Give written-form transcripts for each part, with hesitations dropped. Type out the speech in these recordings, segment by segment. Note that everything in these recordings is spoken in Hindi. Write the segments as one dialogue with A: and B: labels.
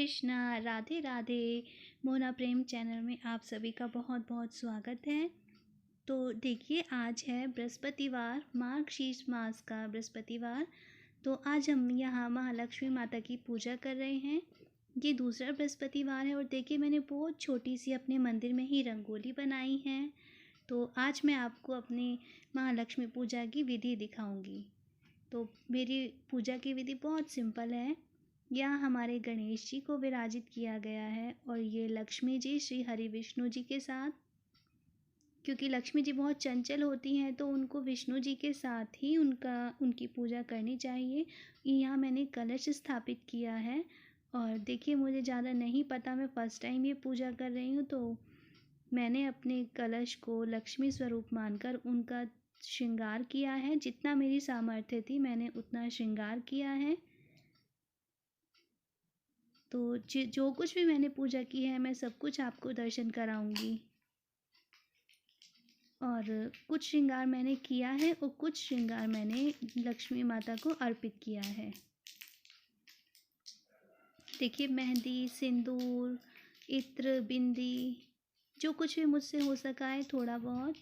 A: कृष्णा, राधे राधे। मोना प्रेम चैनल में आप सभी का बहुत बहुत स्वागत है। तो देखिए, आज है बृहस्पतिवार, मार्गशीर्ष मास का बृहस्पतिवार। तो आज हम यहाँ महालक्ष्मी माता की पूजा कर रहे हैं। ये दूसरा बृहस्पतिवार है और देखिए, मैंने बहुत छोटी सी अपने मंदिर में ही रंगोली बनाई है। तो आज मैं आपको अपनी महालक्ष्मी पूजा की विधि दिखाऊंगी। तो मेरी पूजा की विधि बहुत सिंपल है। यहाँ हमारे गणेश जी को विराजित किया गया है और ये लक्ष्मी जी श्री हरि विष्णु जी के साथ, क्योंकि लक्ष्मी जी बहुत चंचल होती हैं तो उनको विष्णु जी के साथ ही उनकी पूजा करनी चाहिए। यहाँ मैंने कलश स्थापित किया है और देखिए, मुझे ज़्यादा नहीं पता, मैं फ़र्स्ट टाइम ये पूजा कर रही हूँ, तो मैंने अपने कलश को लक्ष्मी स्वरूप मानकर उनका श्रृंगार किया है। जितना मेरी सामर्थ्य थी मैंने उतना श्रृंगार किया है। तो जो कुछ भी मैंने पूजा की है मैं सब कुछ आपको दर्शन कराऊंगी। और कुछ श्रृंगार मैंने किया है और कुछ श्रृंगार मैंने लक्ष्मी माता को अर्पित किया है। देखिए, मेहंदी, सिंदूर, इत्र, बिंदी, जो कुछ भी मुझसे हो सका है थोड़ा बहुत।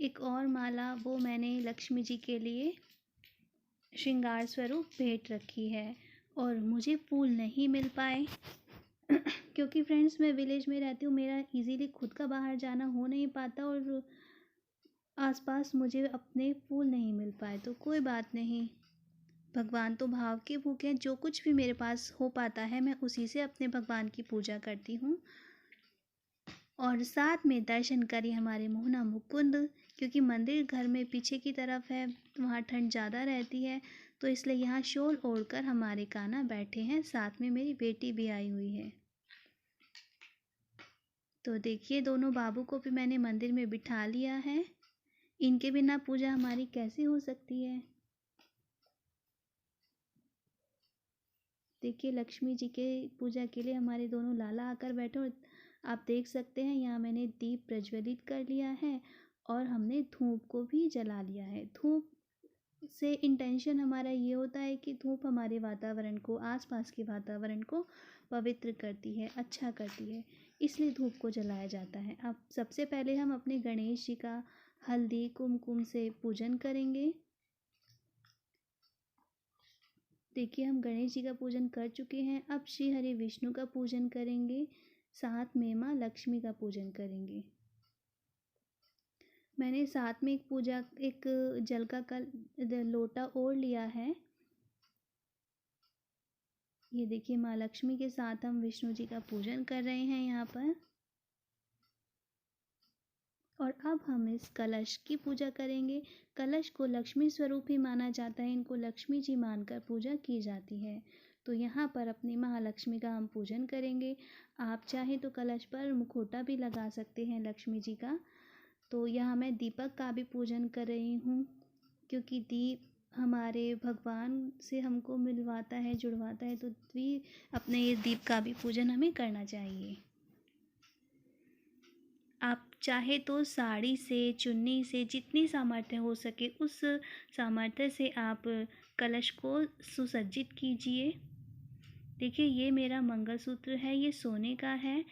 A: एक और माला, वो मैंने लक्ष्मी जी के लिए श्रृंगार स्वरूप भेंट रखी है। और मुझे फूल नहीं मिल पाए क्योंकि फ्रेंड्स, मैं विलेज में रहती हूँ, मेरा इजीली खुद का बाहर जाना हो नहीं पाता और आसपास मुझे अपने फूल नहीं मिल पाए। तो कोई बात नहीं, भगवान तो भाव के भूखे हैं। जो कुछ भी मेरे पास हो पाता है मैं उसी से अपने भगवान की पूजा करती हूँ। और साथ में दर्शन करिए हमारे मोहना मुकुंद, क्योंकि मंदिर घर में पीछे की तरफ है, वहाँ ठंड ज़्यादा रहती है, तो इसलिए यहाँ शॉल ओढ़कर हमारे कान्हा बैठे हैं। साथ में मेरी बेटी भी आई हुई है। तो देखिए, दोनों बाबू को भी मैंने मंदिर में बिठा लिया है। इनके बिना पूजा हमारी कैसे हो सकती है। देखिए, लक्ष्मी जी के पूजा के लिए हमारे दोनों लाला आकर बैठे और आप देख सकते हैं यहाँ मैंने दीप प्रज्वलित कर लिया है और हमने धूप को भी जला लिया है। धूप से इंटेंशन हमारा ये होता है कि धूप हमारे वातावरण को, आसपास के वातावरण को पवित्र करती है, अच्छा करती है, इसलिए धूप को जलाया जाता है। अब सबसे पहले हम अपने गणेश जी का हल्दी कुमकुम से पूजन करेंगे। देखिए, हम गणेश जी का पूजन कर चुके हैं। अब श्री हरि विष्णु का पूजन करेंगे, साथ में माँ लक्ष्मी का पूजन करेंगे। मैंने साथ में एक जल का लोटा ओढ़ लिया है। ये देखिए, माँ लक्ष्मी के साथ हम विष्णु जी का पूजन कर रहे हैं यहाँ पर। और अब हम इस कलश की पूजा करेंगे। कलश को लक्ष्मी स्वरूप ही माना जाता है, इनको लक्ष्मी जी मानकर पूजा की जाती है। तो यहाँ पर अपनी महालक्ष्मी का हम पूजन करेंगे। आप चाहें तो कलश पर मुखौटा भी लगा सकते हैं लक्ष्मी जी का। तो यहाँ मैं दीपक का भी पूजन कर रही हूँ, क्योंकि दीप हमारे भगवान से हमको मिलवाता है, जुड़वाता है, तो भी अपने ये दीप का भी पूजन हमें करना चाहिए। आप चाहे तो साड़ी से, चुन्नी से, जितनी सामर्थ्य हो सके उस सामर्थ्य से आप कलश को सुसज्जित कीजिए। देखिए, ये मेरा मंगलसूत्र है, ये सोने का है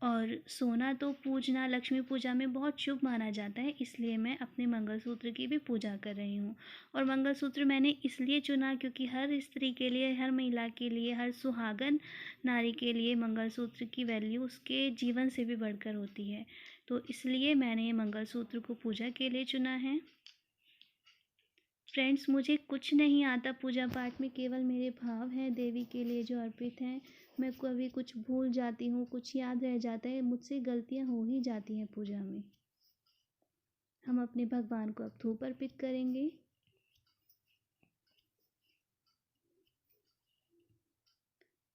A: और सोना तो पूजना लक्ष्मी पूजा में बहुत शुभ माना जाता है, इसलिए मैं अपने मंगलसूत्र की भी पूजा कर रही हूँ। और मंगलसूत्र मैंने इसलिए चुना क्योंकि हर स्त्री के लिए, हर महिला के लिए, हर सुहागन नारी के लिए मंगलसूत्र की वैल्यू उसके जीवन से भी बढ़कर होती है। तो इसलिए मैंने ये मंगलसूत्र को पूजा के लिए चुना है। फ्रेंड्स, मुझे कुछ नहीं आता पूजा पाठ में, केवल मेरे भाव हैं देवी के लिए जो अर्पित हैं। मैं कभी कुछ भूल जाती हूँ, कुछ याद रह जाता है, मुझसे गलतियाँ हो ही जाती हैं पूजा में। हम अपने भगवान को अब धूप अर्पित करेंगे।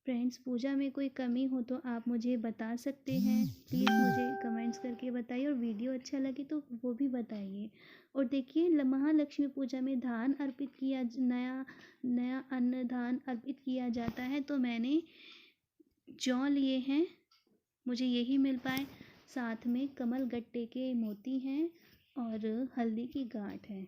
A: फ्रेंड्स, पूजा में कोई कमी हो तो आप मुझे बता सकते हैं, प्लीज़ मुझे कमेंट्स करके बताइए, और वीडियो अच्छा लगे तो वो भी बताइए। और देखिए, महालक्ष्मी पूजा में धान अर्पित किया, नया अन्न धान अर्पित किया जाता है, तो मैंने जौ लिए हैं, मुझे यही मिल पाए। साथ में कमल गट्टे के मोती हैं और हल्दी की गांठ है।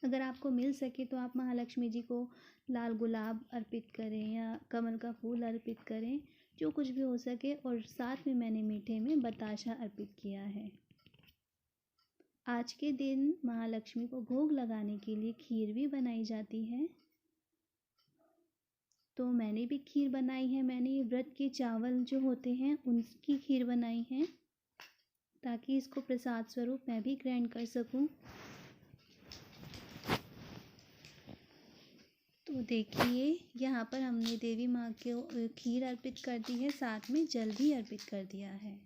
A: अगर आपको मिल सके तो आप महालक्ष्मी जी को लाल गुलाब अर्पित करें या कमल का फूल अर्पित करें, जो कुछ भी हो सके। और साथ में मैंने मीठे में बताशा अर्पित किया है। आज के दिन महालक्ष्मी को भोग लगाने के लिए खीर भी बनाई जाती है। तो मैंने भी खीर बनाई है। मैंने ये व्रत के चावल जो होते हैं उनकी खीर बनाई है, ताकि इसको प्रसाद स्वरूप मैं भी ग्रहण कर सकूं। तो देखिए यहाँ पर हमने देवी माँ को खीर अर्पित कर दी है, साथ में जल भी अर्पित कर दिया है।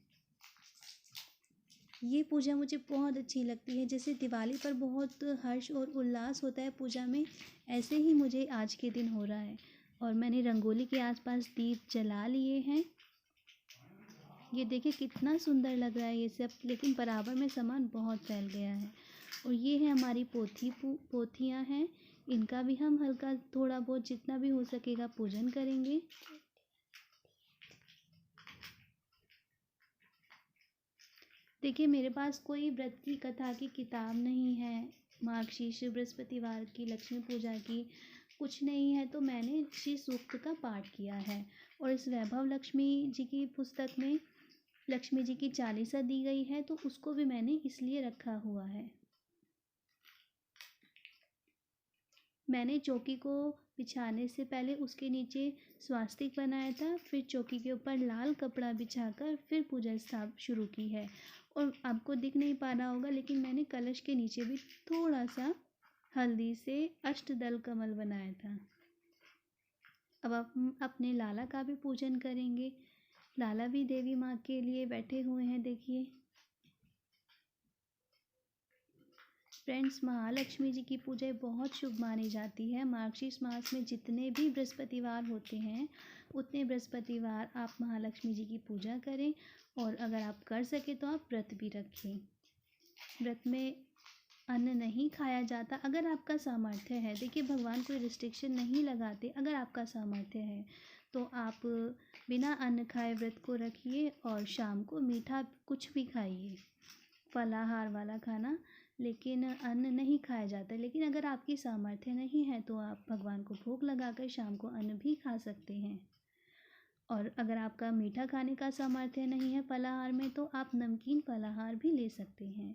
A: ये पूजा मुझे बहुत अच्छी लगती है। जैसे दिवाली पर बहुत हर्ष और उल्लास होता है पूजा में, ऐसे ही मुझे आज के दिन हो रहा है। और मैंने रंगोली के आसपास दीप जला लिए हैं। ये देखिए कितना सुंदर लग रहा है ये सब, लेकिन बराबर में सामान बहुत फैल गया है। और ये है हमारी पोथियाँ हैं, इनका भी हम हल्का थोड़ा बहुत जितना भी हो सकेगा पूजन करेंगे। देखिए मेरे पास कोई व्रत की कथा की किताब नहीं है, मार्गशीर्ष बृहस्पतिवार की लक्ष्मी पूजा की कुछ नहीं है, तो मैंने श्री सूक्त का पाठ किया है। और इस वैभव लक्ष्मी जी की पुस्तक में लक्ष्मी जी की चालीसा दी गई है, तो उसको भी मैंने इसलिए रखा हुआ है। मैंने चौकी को बिछाने से पहले उसके नीचे स्वास्तिक बनाया था, फिर चौकी के ऊपर लाल कपड़ा बिछाकर फिर पूजा स्थाप शुरू की है। और आपको दिख नहीं पा रहा होगा, लेकिन मैंने कलश के नीचे भी थोड़ा सा हल्दी से अष्टदल कमल बनाया था। अब हम अपने लाला का भी पूजन करेंगे। लाला भी देवी माँ के लिए बैठे हुए हैं, देखिए। फ्रेंड्स, महालक्ष्मी जी की पूजा बहुत शुभ मानी जाती है। मार्गशीर्ष मास में जितने भी बृहस्पतिवार होते हैं, उतने बृहस्पतिवार आप महालक्ष्मी जी की पूजा करें। और अगर आप कर सके तो आप व्रत भी रखें। व्रत में अन्न नहीं खाया जाता, अगर आपका सामर्थ्य है। देखिए भगवान कोई रिस्ट्रिक्शन नहीं लगाते। अगर आपका सामर्थ्य है तो आप बिना अन्न खाए व्रत को रखिए और शाम को मीठा कुछ भी खाइए, फलाहार वाला खाना, लेकिन अन्न नहीं खाया जाता। लेकिन अगर आपकी सामर्थ्य नहीं है तो आप भगवान को भोग लगाकर शाम को अन्न भी खा सकते हैं। और अगर आपका मीठा खाने का सामर्थ्य नहीं है फलाहार में, तो आप नमकीन फलाहार भी ले सकते हैं।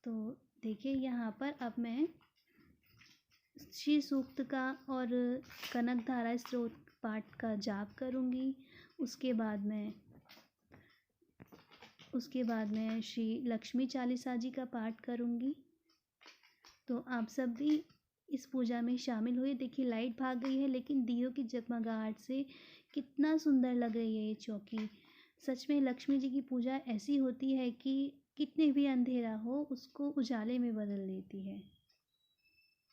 A: तो देखिए यहाँ पर अब मैं श्री सूक्त का और कनक धारा स्त्रोत पाठ का जाप करूँगी। उसके बाद मैं श्री लक्ष्मी चालीसा जी का पाठ करूँगी। तो आप सब भी इस पूजा में शामिल हुए। देखिए लाइट भाग गई है, लेकिन दियों की जगमगाहट से कितना सुंदर लग रही है ये चौकी। सच में लक्ष्मी जी की पूजा ऐसी होती है कि कितने भी अंधेरा हो उसको उजाले में बदल देती है।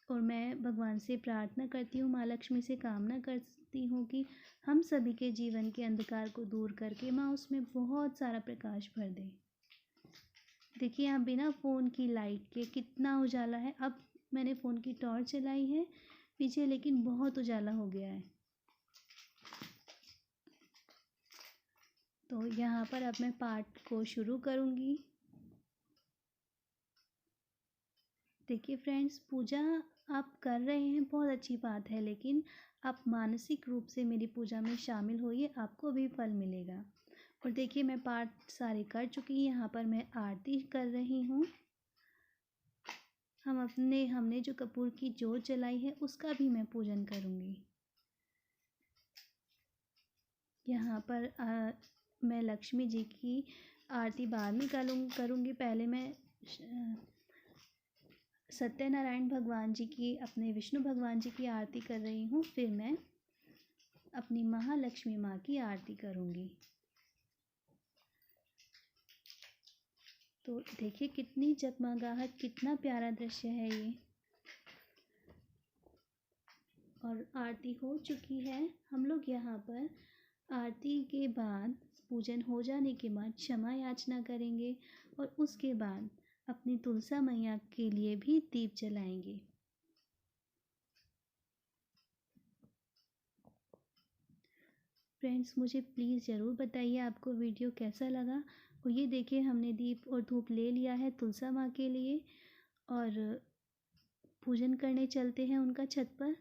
A: और मैं भगवान से प्रार्थना करती हूँ, माँ लक्ष्मी से कामना करती हूँ कि हम सभी के जीवन के अंधकार को दूर करके माँ उसमें बहुत सारा प्रकाश भर दे। देखिए यहाँ बिना फ़ोन की लाइट के कितना उजाला है। अब मैंने फ़ोन की टॉर्च चलाई है पीछे, लेकिन बहुत उजाला हो गया है। तो यहाँ पर अब मैं पाठ को शुरू करूँगी। देखिए फ्रेंड्स, पूजा आप कर रहे हैं बहुत अच्छी बात है, लेकिन आप मानसिक रूप से मेरी पूजा में शामिल होइए, आपको भी फल मिलेगा। और देखिए मैं पाठ सारे कर चुकी, यहाँ पर मैं आरती कर रही हूँ। हमने जो कपूर की जोत जलाई है उसका भी मैं पूजन करूँगी। यहाँ पर मैं लक्ष्मी जी की आरती बाद में करूँगी। पहले मैं सत्यनारायण भगवान जी की, अपने विष्णु भगवान जी की आरती कर रही हूँ, फिर मैं अपनी महालक्ष्मी माँ की आरती करूँगी। तो देखिए कितनी जगमगाहट, कितना प्यारा दृश्य है ये। और आरती हो चुकी है। हम लोग यहाँ पर आरती के बाद, पूजन हो जाने के बाद क्षमा याचना करेंगे और उसके बाद अपनी तुलसा मैया के लिए भी दीप जलाएंगे। फ्रेंड्स, मुझे प्लीज़ ज़रूर बताइए आपको वीडियो कैसा लगा। और ये देखिए हमने दीप और धूप ले लिया है तुलसा माँ के लिए। और पूजन करने चलते हैं उनका छत पर।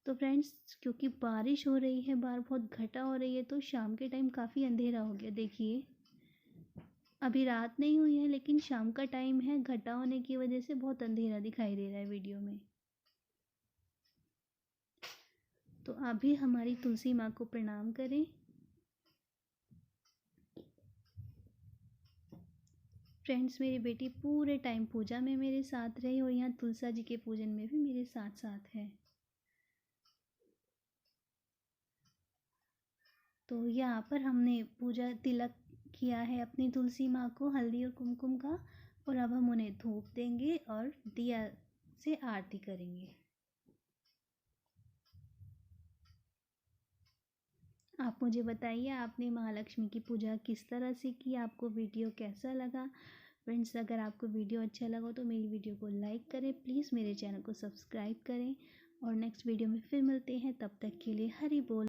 A: तो फ्रेंड्स, क्योंकि बारिश हो रही है, बाहर बहुत घटा हो रही है, तो शाम के टाइम काफ़ी अंधेरा हो गया। देखिए, अभी रात नहीं हुई है लेकिन शाम का टाइम है, घटा होने की वजह से बहुत अंधेरा दिखाई दे रहा है वीडियो में। तो आप भी हमारी तुलसी माँ को प्रणाम करें। फ्रेंड्स, मेरी बेटी पूरे टाइम पूजा में मेरे साथ रही और यहाँ तुलसा जी के पूजन में भी मेरे साथ साथ है। तो यहाँ पर हमने पूजा तिलक किया है अपनी तुलसी माँ को हल्दी और कुमकुम का, और अब हम उन्हें धूप देंगे और दिया से आरती करेंगे। आप मुझे बताइए, आपने महालक्ष्मी की पूजा किस तरह से की, आपको वीडियो कैसा लगा। फ्रेंड्स, अगर आपको वीडियो अच्छा लगा तो मेरी वीडियो को लाइक करें, प्लीज़ मेरे चैनल को सब्सक्राइब करें, और नेक्स्ट वीडियो में फिर मिलते हैं। तब तक के लिए हरि बोल।